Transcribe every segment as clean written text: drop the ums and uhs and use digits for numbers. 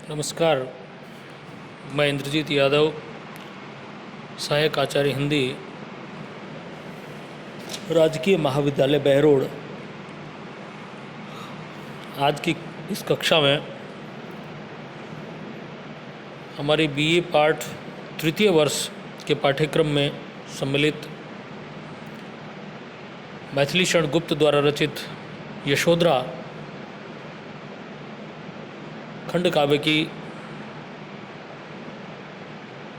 नमस्कार। मैं इंद्रजीत यादव, सहायक आचार्य हिंदी, राजकीय महाविद्यालय बहरोड। आज की इस कक्षा में हमारी बीए पाठ तृतीय वर्ष के पाठ्यक्रम में सम्मिलित मैथिली शरण गुप्त द्वारा रचित यशोधरा खंड काव्य की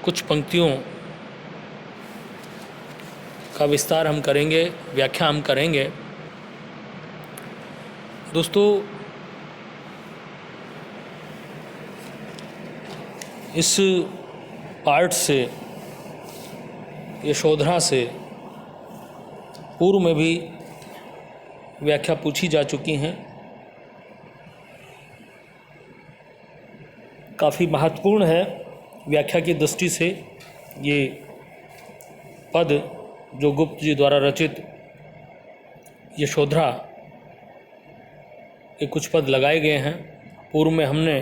कुछ पंक्तियों का विस्तार हम करेंगे, व्याख्या हम करेंगे। दोस्तों, इस पाठ से, यशोधरा से पूर्व में भी व्याख्या पूछी जा चुकी हैं। काफ़ी महत्वपूर्ण है व्याख्या की दृष्टि से ये पद जो गुप्त जी द्वारा रचित यशोधरा के कुछ पद लगाए गए हैं। पूर्व में हमने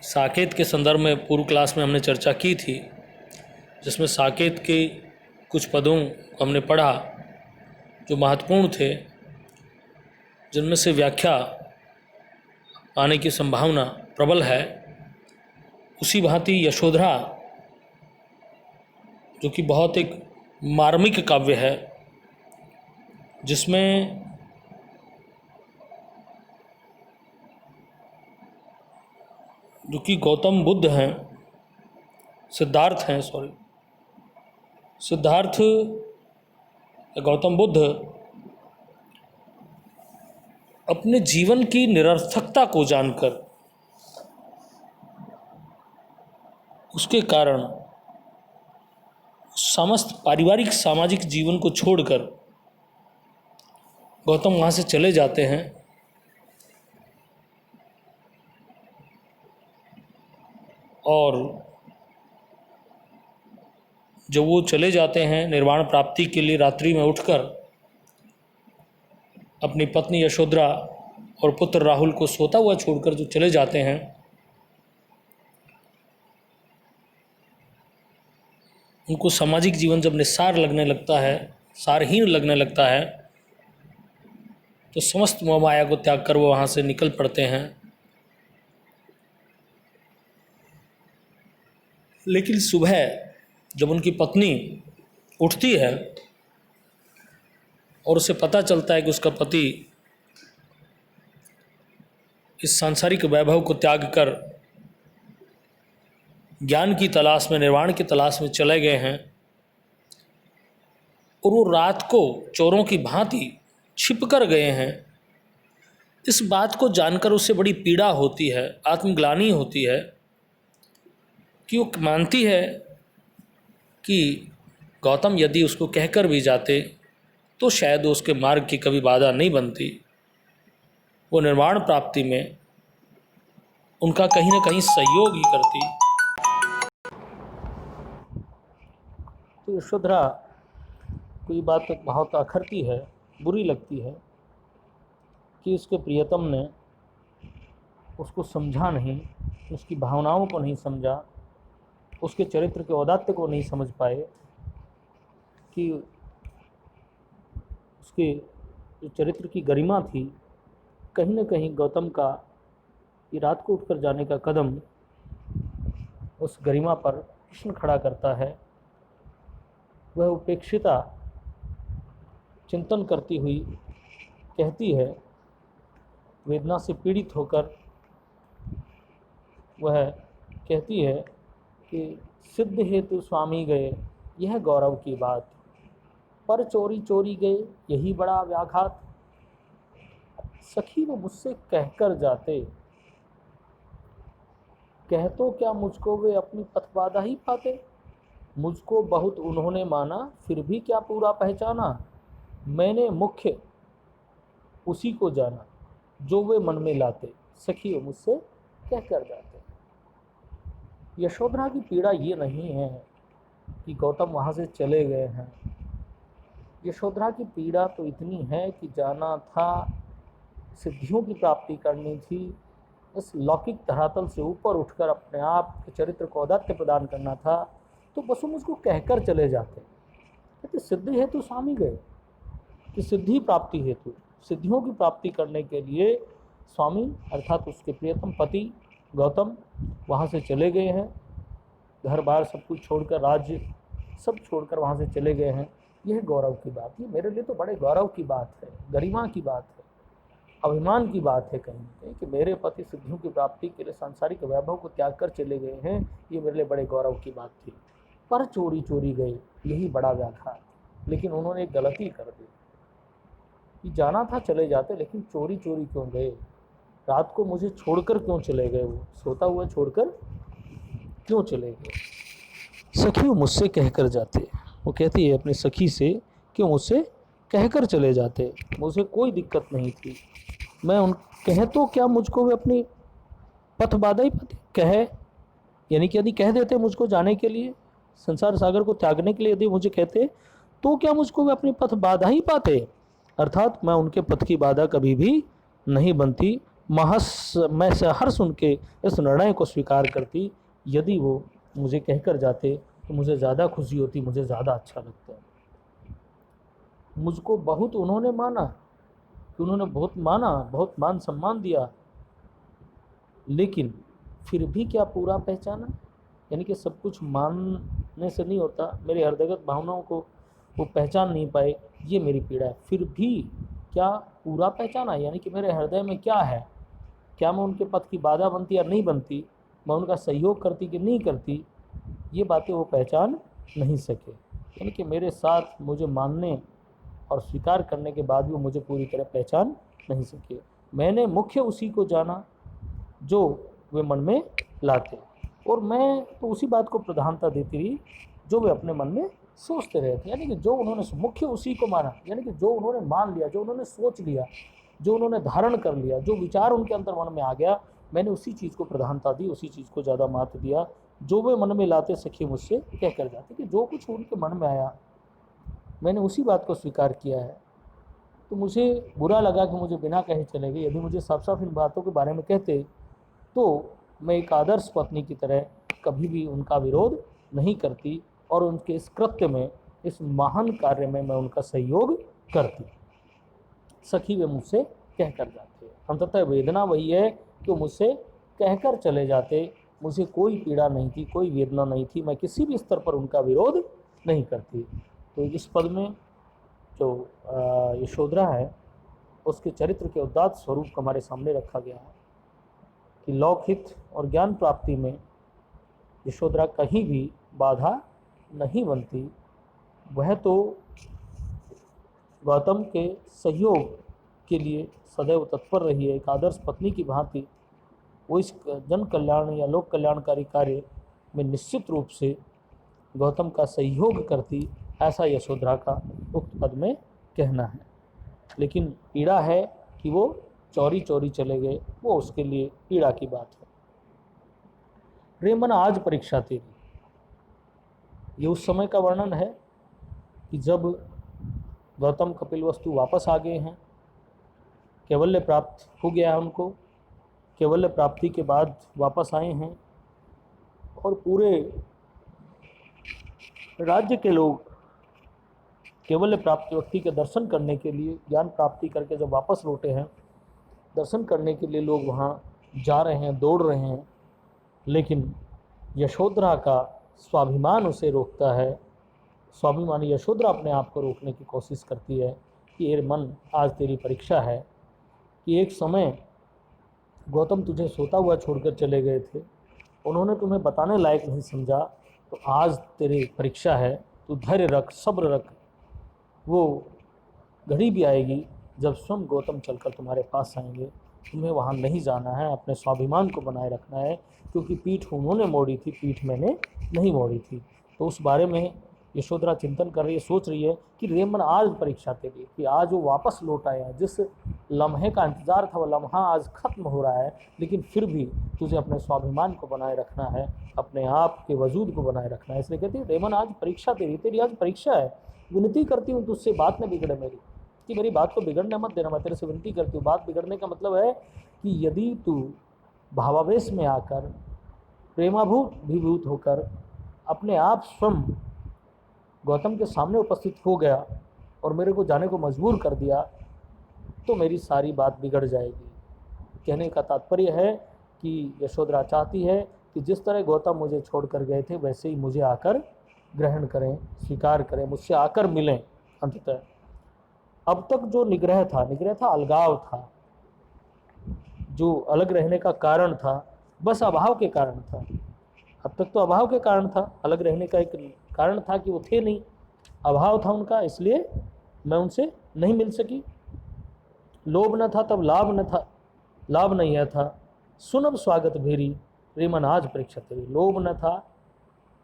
साकेत के संदर्भ में पूर्व क्लास में हमने चर्चा की थी, जिसमें साकेत के कुछ पदों को हमने पढ़ा जो महत्वपूर्ण थे, जिनमें से व्याख्या आने की संभावना प्रबल है। उसी भांति यशोधरा, जो कि बहुत एक मार्मिक काव्य है, जिसमें जो कि गौतम बुद्ध हैं, सिद्धार्थ गौतम बुद्ध अपने जीवन की निरर्थकता को जानकर, उसके कारण समस्त पारिवारिक सामाजिक जीवन को छोड़कर गौतम वहाँ से चले जाते हैं। और जब वो चले जाते हैं निर्वाण प्राप्ति के लिए, रात्रि में उठकर अपनी पत्नी यशोधरा और पुत्र राहुल को सोता हुआ छोड़कर जो चले जाते हैं, उनको सामाजिक जीवन जब निस्सार लगने लगता है, सारहीन लगने लगता है, तो समस्त मोह माया को त्याग कर वो वहाँ से निकल पड़ते हैं। लेकिन सुबह जब उनकी पत्नी उठती है और उसे पता चलता है कि उसका पति इस सांसारिक वैभव को त्याग कर ज्ञान की तलाश में, निर्वाण की तलाश में चले गए हैं, और वो रात को चोरों की भांति छिप कर गए हैं, इस बात को जानकर उसे बड़ी पीड़ा होती है, आत्मग्लानि होती है कि वो मानती है कि गौतम यदि उसको कहकर भी जाते तो शायद उसके मार्ग की कभी बाधा नहीं बनती। वो निर्वाण प्राप्ति में उनका कहीं ना कहीं सहयोग ही करती। तो यशोधरा को ये बात बहुत अखरती है, बुरी लगती है कि उसके प्रियतम ने उसको समझा नहीं, उसकी भावनाओं को नहीं समझा, उसके चरित्र के औदात्य को नहीं समझ पाए कि उसके जो चरित्र की गरिमा थी, कहीं ना कहीं गौतम का ये रात को उठकर जाने का कदम उस गरिमा पर प्रश्न खड़ा करता है। वह उपेक्षिता चिंतन करती हुई कहती है, वेदना से पीड़ित होकर वह कहती है कि सिद्ध हेतु स्वामी गए यह गौरव की बात, पर चोरी चोरी गए यही बड़ा व्याघात। सखी वो मुझसे कहकर जाते, कह तो क्या मुझको वे अपनी पथबाधा ही पाते। मुझको बहुत उन्होंने माना फिर भी क्या पूरा पहचाना। मैंने मुख्य उसी को जाना जो वे मन में लाते। सखी वो मुझसे कहकर जाते। यशोधरा की पीड़ा ये नहीं है कि गौतम वहाँ से चले गए हैं। यशोधरा की पीड़ा तो इतनी है कि जाना था, सिद्धियों की प्राप्ति करनी थी, इस लौकिक धरातल से ऊपर उठकर अपने आप के चरित्र को औदात्य प्रदान करना था, तो बस हम उसको कहकर चले जाते। कहते सिद्धि हेतु स्वामी गए, कि सिद्धि प्राप्ति हेतु, सिद्धियों की प्राप्ति करने के लिए स्वामी अर्थात उसके प्रियतम पति गौतम वहाँ से चले गए हैं। घर बार सब कुछ छोड़कर, राज्य सब छोड़कर वहाँ से चले गए हैं। यह गौरव की बात, ये मेरे लिए तो बड़े गौरव की बात है, गरिमा की बात है, अभिमान की बात है कहीं ना कहीं, कि मेरे पति सिद्धियों की प्राप्ति के लिए सांसारिक वैभव को त्याग कर चले गए हैं। ये मेरे लिए बड़े गौरव की बात थी। पर चोरी चोरी गए, यही बड़ा व्याघात। लेकिन उन्होंने एक गलती कर दी कि जाना था चले जाते, लेकिन चोरी चोरी क्यों गए? रात को मुझे छोड़कर क्यों चले गए? वो सोता हुआ छोड़कर क्यों चले गए? सखी मुझसे कहकर जाते। वो कहती है अपनी सखी से, क्यों मुझसे कहकर चले जाते, मुझे कोई दिक्कत नहीं थी। मैं उन कहे तो क्या मुझको वे अपनी पथ बाधा ही पाते? कहे यानी कि यदि कह देते मुझको जाने के लिए, संसार सागर को त्यागने के लिए यदि मुझे कहते, तो क्या मुझको वे अपनी पथ बाधा ही पाते? अर्थात मैं उनके पथ की बाधा कभी भी नहीं बनती। मैं सहर्ष उनके इस निर्णय को स्वीकार करती। यदि वो मुझे कहकर जाते तो मुझे ज़्यादा खुशी होती, मुझे ज़्यादा अच्छा लगता। मुझको बहुत उन्होंने माना, कि उन्होंने बहुत माना, बहुत मान सम्मान दिया, लेकिन फिर भी क्या पूरा पहचाना? यानी कि सब कुछ मानने से नहीं होता, मेरे हृदयगत भावनाओं को वो पहचान नहीं पाए, ये मेरी पीड़ा है। फिर भी क्या पूरा पहचाना? यानी कि मेरे हृदय में क्या है, क्या मैं उनके पथ की बाधा बनती या नहीं बनती, मैं उनका सहयोग करती कि नहीं करती, ये बातें वो पहचान नहीं सके। यानी कि मेरे साथ मुझे मानने और स्वीकार करने के बाद भी मुझे पूरी तरह पहचान नहीं सके। मैंने मुख्य उसी को जाना जो वे मन में लाते, और मैं तो उसी बात को प्रधानता देती रही जो वे अपने मन में सोचते रहे थे। यानी कि जो उन्होंने मुख्य उसी को माना, यानी कि जो उन्होंने मान लिया, जो उन्होंने सोच लिया, जो उन्होंने धारण कर लिया, जो विचार उनके अंतर मन में आ गया, मैंने उसी चीज़ को प्रधानता दी, उसी चीज़ को ज़्यादा महत्व दिया। जो वे मन में लाते सखी मुझसे कह कर जाते, कि जो कुछ उनके मन में आया मैंने उसी बात को स्वीकार किया है। तो मुझे बुरा लगा कि मुझे बिना कहे चले गए। यदि मुझे साफ साफ इन बातों के बारे में कहते तो मैं एक आदर्श पत्नी की तरह कभी भी उनका विरोध नहीं करती, और उनके इस कृत्य में, इस महान कार्य में मैं उनका सहयोग करती। सखी वे मुझसे कह कर जाते। अंततः वेदना वही है कि वो मुझसे कहकर चले जाते। मुझे कोई पीड़ा नहीं थी, कोई वेदना नहीं थी, मैं किसी भी स्तर पर उनका विरोध नहीं करती। तो इस पद में जो यशोधरा है, उसके चरित्र के उदात्त स्वरूप को हमारे सामने रखा गया है कि लौकिक और ज्ञान प्राप्ति में यशोधरा कहीं भी बाधा नहीं बनती। वह तो गौतम के सहयोग के लिए सदैव तत्पर रही है। एक आदर्श पत्नी की भांति वो इस जन कल्याण या लोक कल्याणकारी कार्य में निश्चित रूप से गौतम का सहयोग करती, ऐसा यशोधरा का उक्त पद में कहना है। लेकिन पीड़ा है कि वो चौरी चौरी चले गए, वो उसके लिए पीड़ा की बात है। रे मन आज परीक्षा तेरी, ये उस समय का वर्णन है कि जब गौतम कपिलवस्तु वापस आ गए हैं, कैवल्य प्राप्त हो गया है उनको, कैवल्य प्राप्ति के बाद वापस आए हैं, और पूरे राज्य के लोग कैवल्य प्राप्त व्यक्ति के दर्शन करने के लिए, ज्ञान प्राप्ति करके जब वापस लौटे हैं, दर्शन करने के लिए लोग वहाँ जा रहे हैं, दौड़ रहे हैं। लेकिन यशोधरा का स्वाभिमान उसे रोकता है। स्वाभिमानी यशोधरा अपने आप को रोकने की कोशिश करती है कि ये मन आज तेरी परीक्षा है, कि एक समय गौतम तुझे सोता हुआ छोड़कर चले गए थे, उन्होंने तुम्हें बताने लायक नहीं समझा, तो आज तेरी परीक्षा है, तू धैर्य रख, सब्र रख। वो घड़ी भी आएगी जब स्वयं गौतम चलकर तुम्हारे पास आएंगे। तुम्हें वहाँ नहीं जाना है, अपने स्वाभिमान को बनाए रखना है, क्योंकि पीठ उन्होंने मोड़ी थी, पीठ मैंने नहीं मोड़ी थी। तो उस बारे में यशोधरा चिंतन कर रही है, सोच रही है कि रे मन आज परीक्षा तेरी, कि आज वो वापस लौट आया, जिस लम्हे का इंतज़ार था वो लम्हा आज खत्म हो रहा है, लेकिन फिर भी तुझे अपने स्वाभिमान को बनाए रखना है, अपने आप के वजूद को बनाए रखना है। इसलिए कहती है रे मन आज परीक्षा तेरी, तेरी आज परीक्षा है। विनती करती हूँ तुझसे बात न बिगड़े मेरी, कि मेरी बात को बिगड़ने मत देना। मैं तेरे से विनती करती हूँ। बात बिगड़ने का मतलब है कि यदि तू भावावेश में आकर प्रेमाभूत होकर अपने आप स्वयं गौतम के सामने उपस्थित हो गया और मेरे को जाने को मजबूर कर दिया, तो मेरी सारी बात बिगड़ जाएगी। कहने का तात्पर्य है कि यशोधरा चाहती है कि जिस तरह गौतम मुझे छोड़कर गए थे वैसे ही मुझे आकर ग्रहण करें, स्वीकार करें, मुझसे आकर मिलें। अंततः अब तक जो निग्रह था, अलगाव था, जो अलग रहने का कारण था, बस अभाव के कारण था। अब तक तो अभाव के कारण था, अलग रहने का एक कारण था कि वो थे नहीं, अभाव था उनका, इसलिए मैं उनसे नहीं मिल सकी। लोभ न था तब लाभ नहीं है था, सुनब स्वागत भेरी रे मन आज परीक्षा तेरी। लोभ न था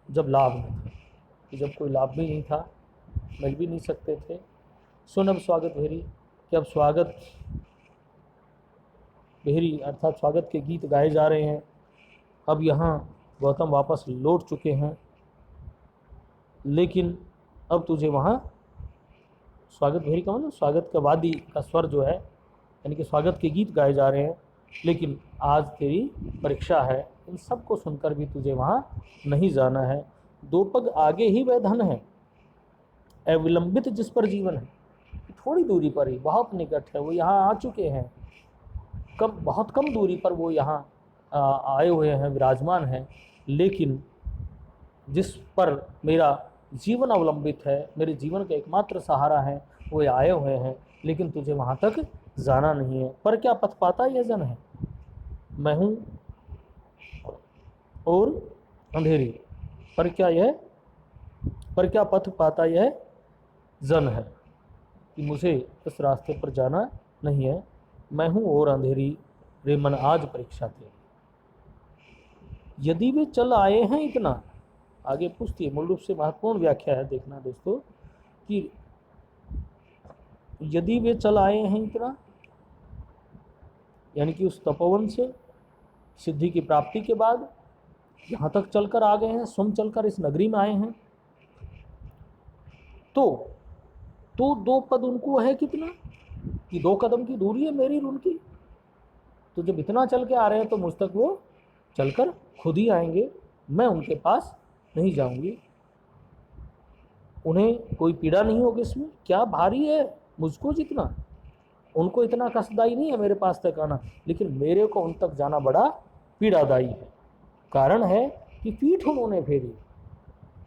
जब लाभ न था, कि जब कोई लाभ भी नहीं था, मिल भी नहीं सकते थे। सुनब स्वागत भेरी, कि अब स्वागत भेरी अर्थात स्वागत के गीत गाए जा रहे हैं। अब यहाँ गौतम वापस लौट चुके हैं, लेकिन अब तुझे वहाँ स्वागत भेरी का मतलब स्वागत का वादी का स्वर जो है, यानी कि स्वागत के गीत गाए जा रहे हैं, लेकिन आज तेरी परीक्षा है। इन सब को सुनकर भी तुझे वहाँ नहीं जाना है। दो पग आगे ही वह धन है, अविलंबित जिस पर जीवन है। थोड़ी दूरी पर ही, बहुत निकट है, वो यहाँ आ चुके हैं। बहुत कम दूरी पर वो यहाँ आए हुए हैं, विराजमान हैं, लेकिन जिस पर मेरा जीवन अवलंबित है, मेरे जीवन का एकमात्र सहारा है, वो आए हुए हैं, लेकिन तुझे वहाँ तक जाना नहीं है। पर क्या पथ पाता यह जन है, मैं हूँ और अंधेरी। पर क्या पथ पाता यह जन है, कि मुझे इस रास्ते पर जाना नहीं है, मैं हूँ और अंधेरी रे मन आज परीक्षा तेरी। यदि वे चल आए हैं इतना, आगे पूछती है, मूल रूप से महत्वपूर्ण व्याख्या है, देखना दोस्तों, कि यदि वे चल आए हैं इतना, यानी कि उस तपोवन से सिद्धि की प्राप्ति के बाद यहाँ तक चलकर आ गए हैं, स्वयं चलकर इस नगरी में आए हैं, तो दो पद उनको है कितना, कि 2 कदम की दूरी है मेरी और उनकी। तो जब इतना चल के आ रहे हैं तो मुझ तक वो चलकर खुद ही आएंगे, मैं उनके पास नहीं जाऊंगी। उन्हें कोई पीड़ा नहीं होगी इसमें, क्या भारी है मुझको जितना, उनको इतना कष्टदायी नहीं है मेरे पास तक आना, लेकिन मेरे को उन तक जाना बड़ा पीड़ादायी है। कारण है कि पीठ उन्होंने फेरी,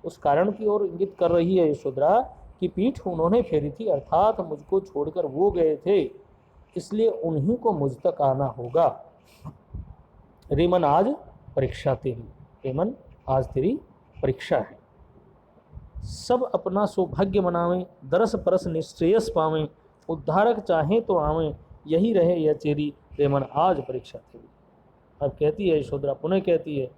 उस कारण की ओर इंगित कर रही है यशोधरा कि पीठ उन्होंने फेरी थी, अर्थात मुझको छोड़कर वो गए थे, इसलिए उन्हीं को मुझ तक आना होगा। रेमन आज परीक्षा तेरी, रेमन आज तेरी परीक्षा है। सब अपना सौभाग्य मनावें, दरस परस निश्रेयस पावें, उद्धारक चाहें तो आवें, यही रहे यह चेरी रेमन आज परीक्षा तेरी। अब कहती है यशोधरा, पुनः कहती है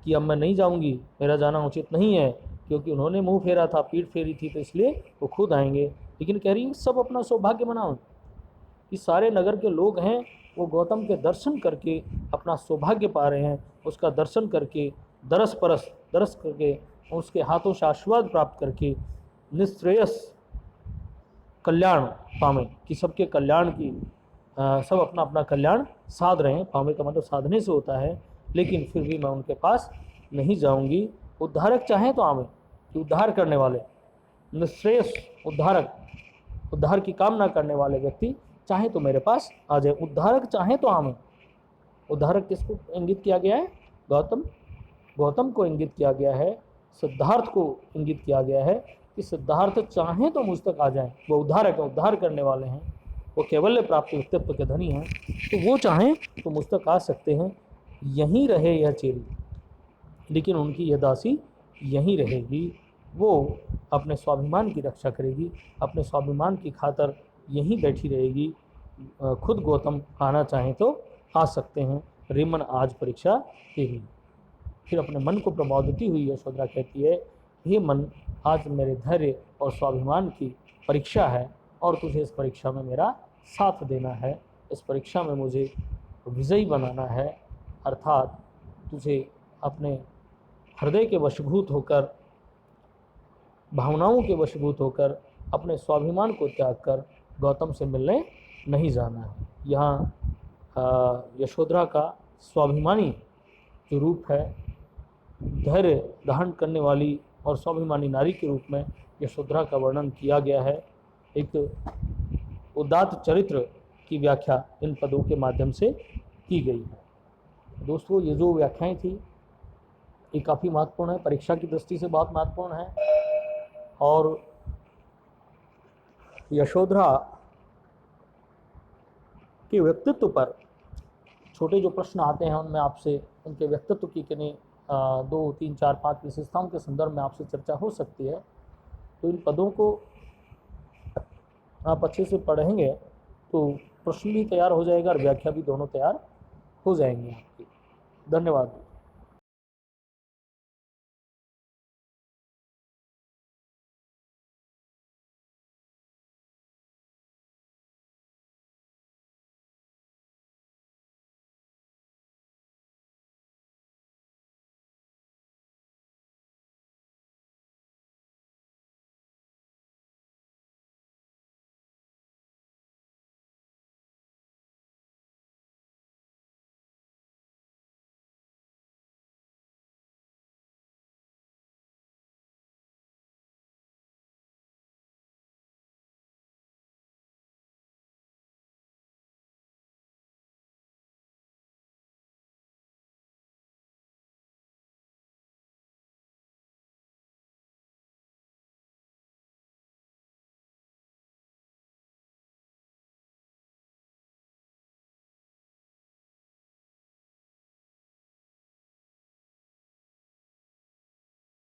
कि अब मैं नहीं जाऊंगी, मेरा जाना उचित नहीं है, क्योंकि उन्होंने मुंह फेरा था, पीठ फेरी थी, तो इसलिए वो खुद आएंगे। लेकिन कह रही है सब अपना सौभाग्य मनाओ, कि सारे नगर के लोग हैं वो गौतम के दर्शन करके अपना सौभाग्य पा रहे हैं, उसका दर्शन करके दरस करके उसके हाथों से आशीर्वाद प्राप्त करके निश्रेयस कल्याण पावें, कि सबके कल्याण की सब अपना अपना कल्याण साध रहे हैं। पावे का मतलब साधने से होता है, लेकिन फिर भी मैं उनके पास नहीं जाऊंगी। उद्धारक चाहें तो आवें, कि उद्धार करने वाले, निश्रेयस उद्धारक, उद्धार की कामना करने वाले व्यक्ति चाहे तो मेरे पास आ जाए। उद्धारक चाहे तो आवें। उद्धारक किसको इंगित किया गया है, गौतम को इंगित किया गया है, सिद्धार्थ को इंगित किया गया है, कि सिद्धार्थ चाहें तो मुझ तक आ जाएं। वो उद्धारक है, उद्धार करने वाले हैं, वो कैवल्य प्राप्ति व्यक्तित्व के धनी हैं, तो वो चाहें तो मुझ तक आ सकते हैं। यहीं रहे यह चेरी, लेकिन उनकी यह दासी यहीं रहेगी, वो अपने स्वाभिमान की रक्षा करेगी, अपने स्वाभिमान की खातर यहीं बैठी रहेगी। खुद गौतम आना चाहें तो आ सकते हैं। रिमन आज परीक्षा तेरी। फिर अपने मन को प्रबोधती हुई यशोधरा कहती है, हे मन, आज मेरे धैर्य और स्वाभिमान की परीक्षा है, और तुझे इस परीक्षा में मेरा साथ देना है। इस परीक्षा में मुझे विजयी बनाना है, अर्थात तुझे अपने हृदय के वशीभूत होकर, भावनाओं के वशीभूत होकर, अपने स्वाभिमान को त्याग कर गौतम से मिलने नहीं जाना है। यहाँ यशोधरा का स्वाभिमानी जो रूप है, धैर्य धारण करने वाली और स्वाभिमानी नारी के रूप में यशोधरा का वर्णन किया गया है। एक उदात्त चरित्र की व्याख्या इन पदों के माध्यम से की गई है। दोस्तों, ये जो व्याख्याएं थी ये काफ़ी महत्वपूर्ण है, परीक्षा की दृष्टि से बहुत महत्वपूर्ण है। और यशोधरा के व्यक्तित्व पर छोटे जो प्रश्न आते हैं उनमें आपसे उनके व्यक्तित्व की किन्हीं 2, 3, 4, 5 विशेषताओं के संदर्भ में आपसे चर्चा हो सकती है। तो इन पदों को आप अच्छे से पढ़ेंगे तो प्रश्न भी तैयार हो जाएगा और व्याख्या भी, दोनों तैयार हो जाएंगे आपकी। धन्यवाद।